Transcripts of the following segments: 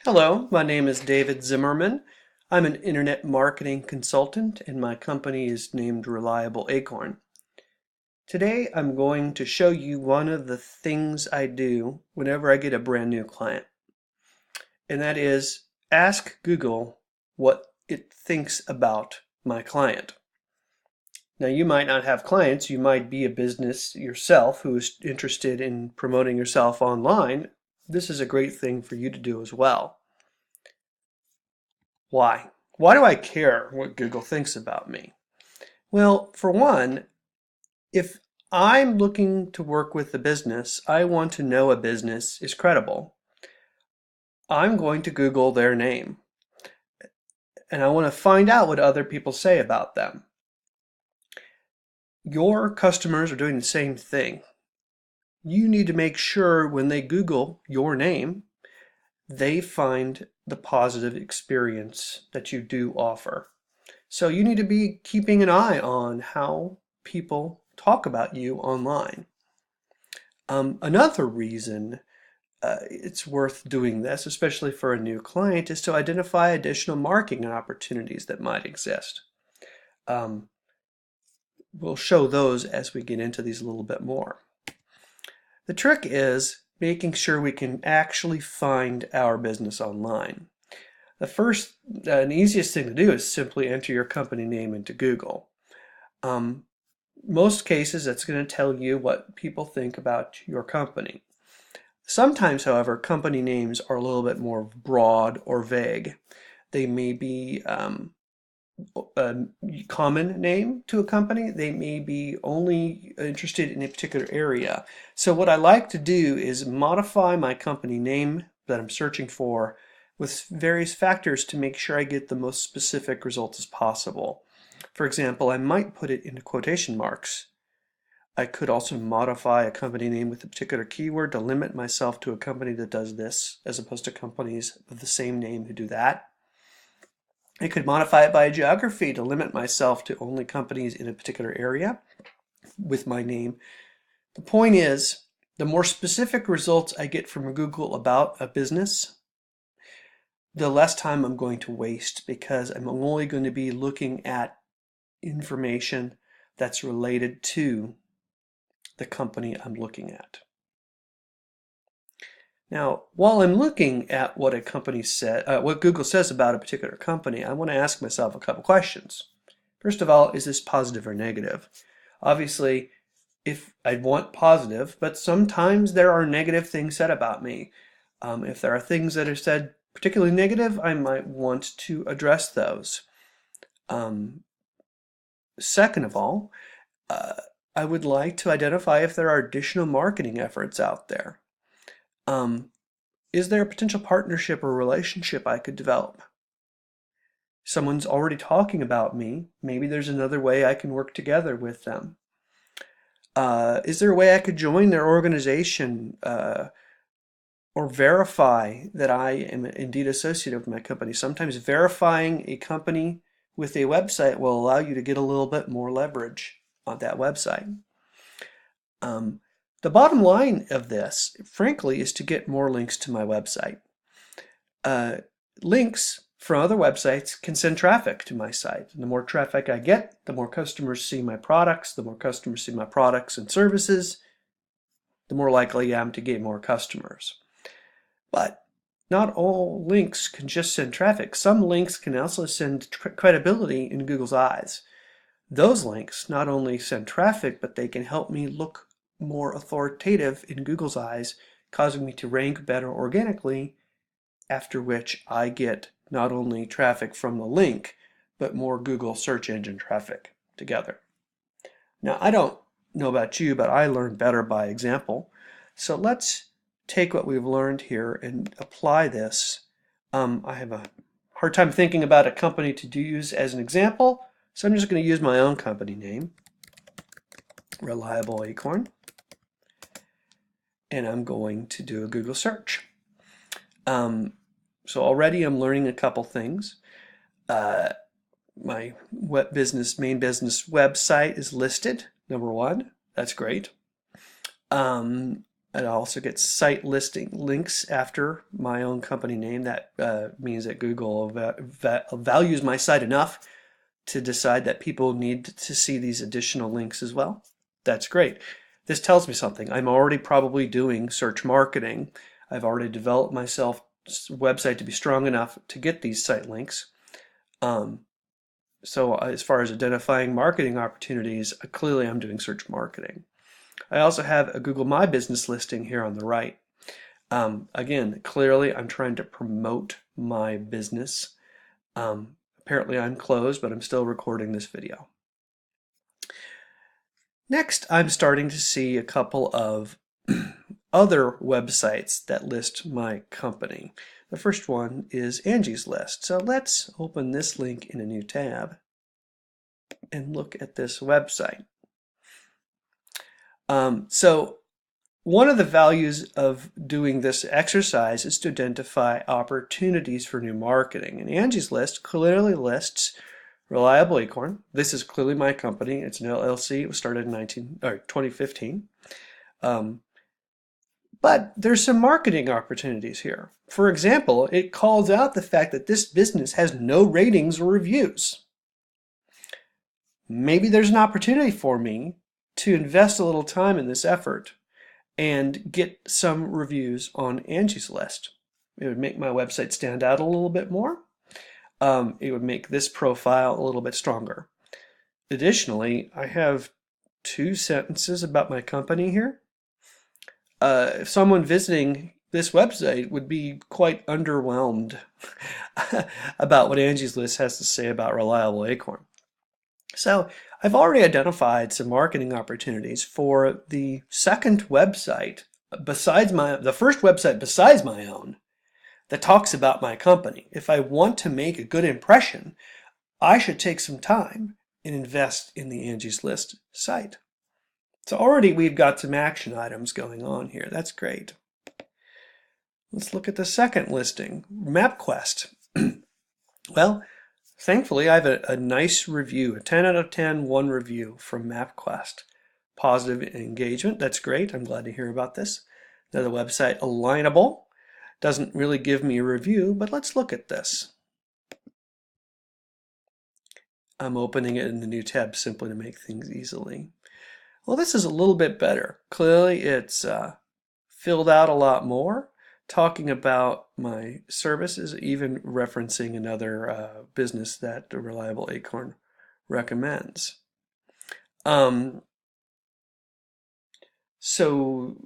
Hello, my name is David Zimmerman. I'm an internet marketing consultant and my company is named Reliable Acorn. Today I'm going to show you one of the things I do whenever I get a brand new client, and that is ask Google what it thinks about my client. Now, you might not have clients, you might be a business yourself who is interested in promoting yourself online. This is a great thing for you to do as well. Why? Why do I care what Google thinks about me? Well, for one, if I'm looking to work with a business, I want to know a business is credible. I'm going to Google their name and I want to find out what other people say about them. Your customers are doing the same thing. You need to make sure when they Google your name, they find the positive experience that you do offer. So you need to be keeping an eye on how people talk about you online. Another reason it's worth doing this, especially for a new client, is to identify additional marketing opportunities that might exist. We'll show those as we get into these a little bit more. The trick is making sure we can actually find our business online. The first and easiest thing to do is simply enter your company name into Google. Most cases, that's going to tell you what people think about your company. Sometimes, however, company names are a little bit more broad or vague. They may be a common name to a company. They may be only interested in a particular area. So what I like to do is modify my company name that I'm searching for with various factors to make sure I get the most specific results as possible. For example, I might put it into quotation marks. I could also modify a company name with a particular keyword to limit myself to a company that does this, as opposed to companies of the same name who do that. I could modify it by geography to limit myself to only companies in a particular area with my name. The point is, the more specific results I get from Google about a business, the less time I'm going to waste, because I'm only going to be looking at information that's related to the company I'm looking at. Now, while I'm looking at what a company said, what Google says about a particular company, I want to ask myself a couple questions. First of all, is this positive or negative? Obviously, if I want positive, but sometimes there are negative things said about me. If there are things that are said particularly negative, I might want to address those. Second of all, I would like to identify if there are additional marketing efforts out there. Is there a potential partnership or relationship I could develop? Someone's already talking about me. Maybe there's another way I can work together with them. Is there a way I could join their organization or verify that I am indeed associated with my company? Sometimes verifying a company with a website will allow you to get a little bit more leverage on that website. The bottom line of this, frankly, is to get more links to my website. Links from other websites can send traffic to my site. And the more traffic I get, the more customers see my products. The more customers see my products and services, the more likely I am to get more customers. But not all links can just send traffic. Some links can also send credibility in Google's eyes. Those links not only send traffic, but they can help me look more authoritative in Google's eyes, causing me to rank better organically, after which I get not only traffic from the link, but more Google search engine traffic together. Now, I don't know about you, but I learn better by example. So let's take what we've learned here and apply this. I have a hard time thinking about a company to use as an example, so I'm just going to use my own company name, Reliable Acorn, and I'm going to do a Google search. So already I'm learning a couple things. My main business website is listed, number one. That's great. I also get site listing links after my own company name. That means that Google values my site enough to decide that people need to see these additional links as well. That's great. This tells me something. I'm already probably doing search marketing. I've already developed myself website to be strong enough to get these site links. So as far as identifying marketing opportunities, clearly I'm doing search marketing. I also have a Google My Business listing here on the right. Again, clearly I'm trying to promote my business. Apparently I'm closed, but I'm still recording this video. Next, I'm starting to see a couple of other websites that list my company. The first one is Angie's List. So let's open this link in a new tab and look at this website. So one of the values of doing this exercise is to identify opportunities for new marketing. And Angie's List clearly lists Reliable Acorn. This is clearly my company. It's an LLC. It was started in 2015. But there's some marketing opportunities here. For example, it calls out the fact that this business has no ratings or reviews. Maybe there's an opportunity for me to invest a little time in this effort and get some reviews on Angie's List. It would make my website stand out a little bit more. It would make this profile a little bit stronger. Additionally, I have 2 sentences about my company here. If someone visiting this website would be quite underwhelmed about what Angie's List has to say about Reliable Acorn. So I've already identified some marketing opportunities for the second website the first website besides my own that talks about my company. If I want to make a good impression, I should take some time and invest in the Angie's List site. So already we've got some action items going on here. That's great. Let's look at the second listing, MapQuest. Well, thankfully I have a nice review, a 10 out of 10, one review from MapQuest. Positive engagement, that's great. I'm glad to hear about this. Now the website Alignable doesn't really give me a review, but let's look at this. I'm opening it in the new tab simply to make things easily. Well, this is a little bit better. Clearly, it's filled out a lot more, talking about my services, even referencing another business that the Reliable Acorn recommends. So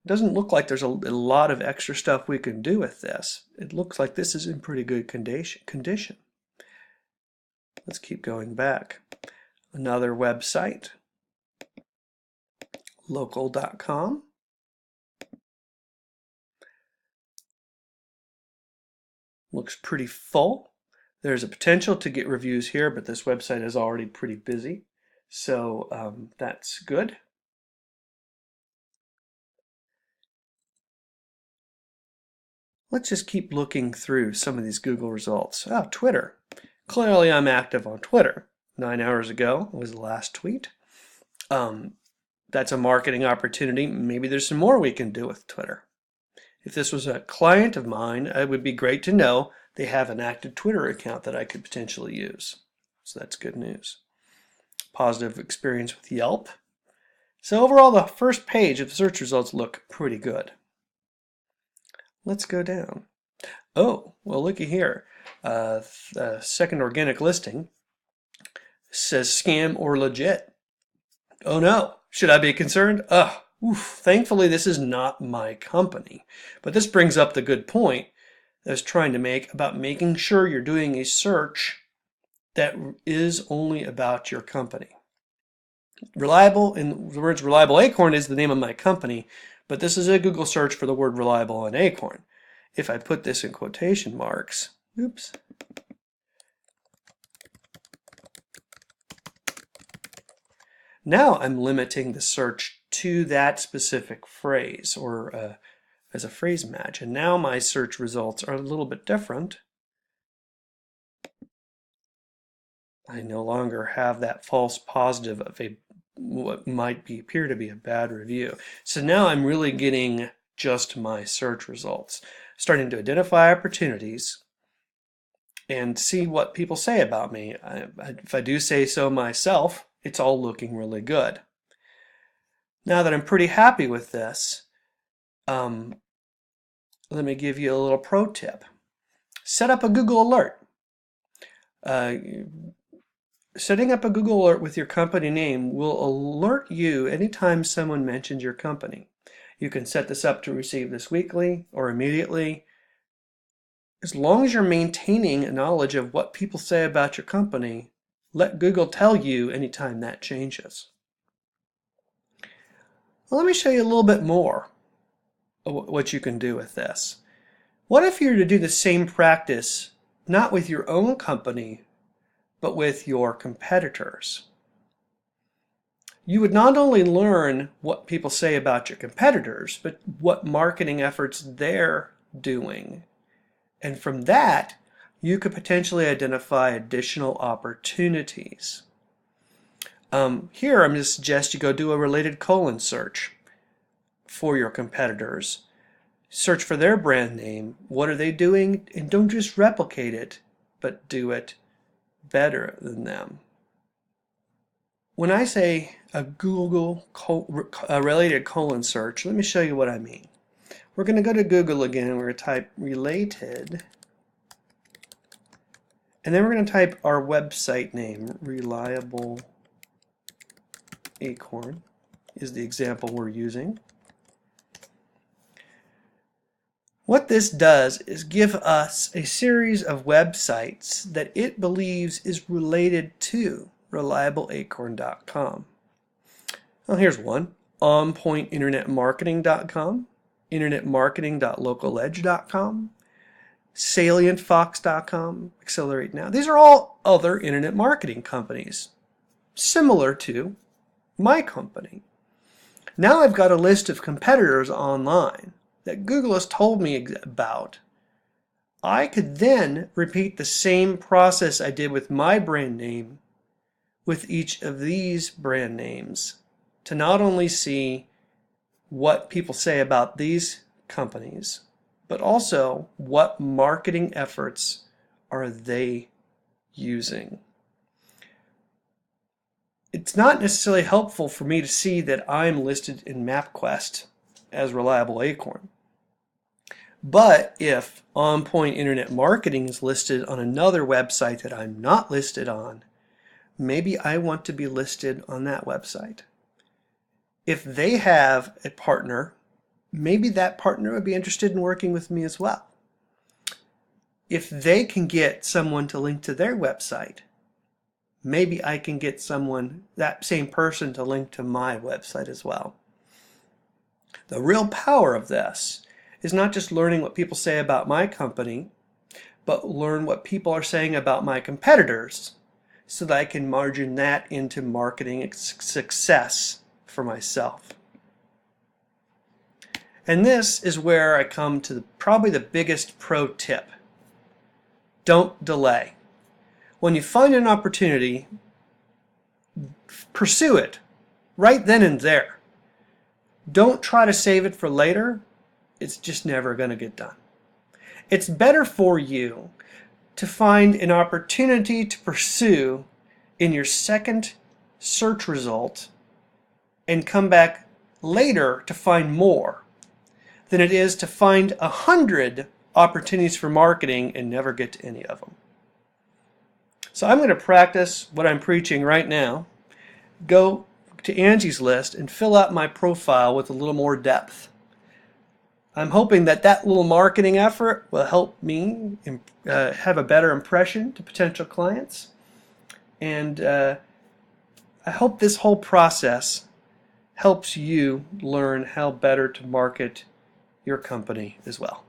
it doesn't look like there's a lot of extra stuff we can do with this. It looks like this is in pretty good condition. Let's keep going back. Another website. Local.com. Looks pretty full. There's a potential to get reviews here, but this website is already pretty busy, so that's good. Let's just keep looking through some of these Google results. Oh, Twitter. Clearly I'm active on Twitter. 9 hours ago was the last tweet. That's a marketing opportunity. Maybe there's some more we can do with Twitter. If this was a client of mine, it would be great to know they have an active Twitter account that I could potentially use. So that's good news. Positive experience with Yelp. So overall, the first page of the search results look pretty good. Let's go down. Oh, well, looky here. The second organic listing says scam or legit. Oh no, should I be concerned? Thankfully, this is not my company. But this brings up the good point I was trying to make about making sure you're doing a search that is only about your company. Reliable, in the words Reliable Acorn is the name of my company, but this is a Google search for the word reliable on Acorn. If I put this in quotation marks, oops. Now I'm limiting the search to that specific phrase or as a phrase match. And now my search results are a little bit different. I no longer have that false positive of a what might appear to be a bad review. So now I'm really getting just my search results, starting to identify opportunities and see what people say about me. If I do say so myself, it's all looking really good. Now that I'm pretty happy with this, let me give you a little pro tip. Set up a Google alert. Setting up a Google alert with your company name will alert you anytime someone mentions your company. You can set this up to receive this weekly or immediately. As long as you're maintaining a knowledge of what people say about your company, let Google tell you anytime that changes. Well, let me show you a little bit more of what you can do with this. What if you were to do the same practice, not with your own company, but with your competitors? You would not only learn what people say about your competitors, but what marketing efforts they're doing. And from that, you could potentially identify additional opportunities. Here, I'm going to suggest you go do a related colon search for your competitors. Search for their brand name. What are they doing? And don't just replicate it, but do it better than them. When I say a related colon search, let me show you what I mean. We're going to go to Google again, and we're going to type related, and then we're going to type our website name. Reliable Acorn is the example we're using. What this does is give us a series of websites that it believes is related to reliableacorn.com. Well, here's one: onpointinternetmarketing.com, internetmarketing.localedge.com, salientfox.com, Accelerate Now. These are all other internet marketing companies, similar to my company. Now I've got a list of competitors online that Google has told me about. I could then repeat the same process I did with my brand name with each of these brand names to not only see what people say about these companies, but also what marketing efforts are they using. It's not necessarily helpful for me to see that I'm listed in MapQuest as Reliable Acorn. But if OnPoint Internet Marketing is listed on another website that I'm not listed on, maybe I want to be listed on that website. If they have a partner, maybe that partner would be interested in working with me as well. If they can get someone to link to their website, maybe I can get that same person to link to my website as well. The real power of this is not just learning what people say about my company, but learn what people are saying about my competitors so that I can margin that into marketing success for myself. And this is where I come to probably the biggest pro tip. Don't delay. When you find an opportunity, pursue it right then and there. Don't try to save it for later. It's just never going to get done. It's better for you to find an opportunity to pursue in your second search result and come back later to find more than it is to find 100 opportunities for marketing and never get to any of them. So I'm going to practice what I'm preaching right now. Go to Angie's List and fill out my profile with a little more depth. I'm hoping that little marketing effort will help me have a better impression to potential clients. And I hope this whole process helps you learn how better to market your company as well.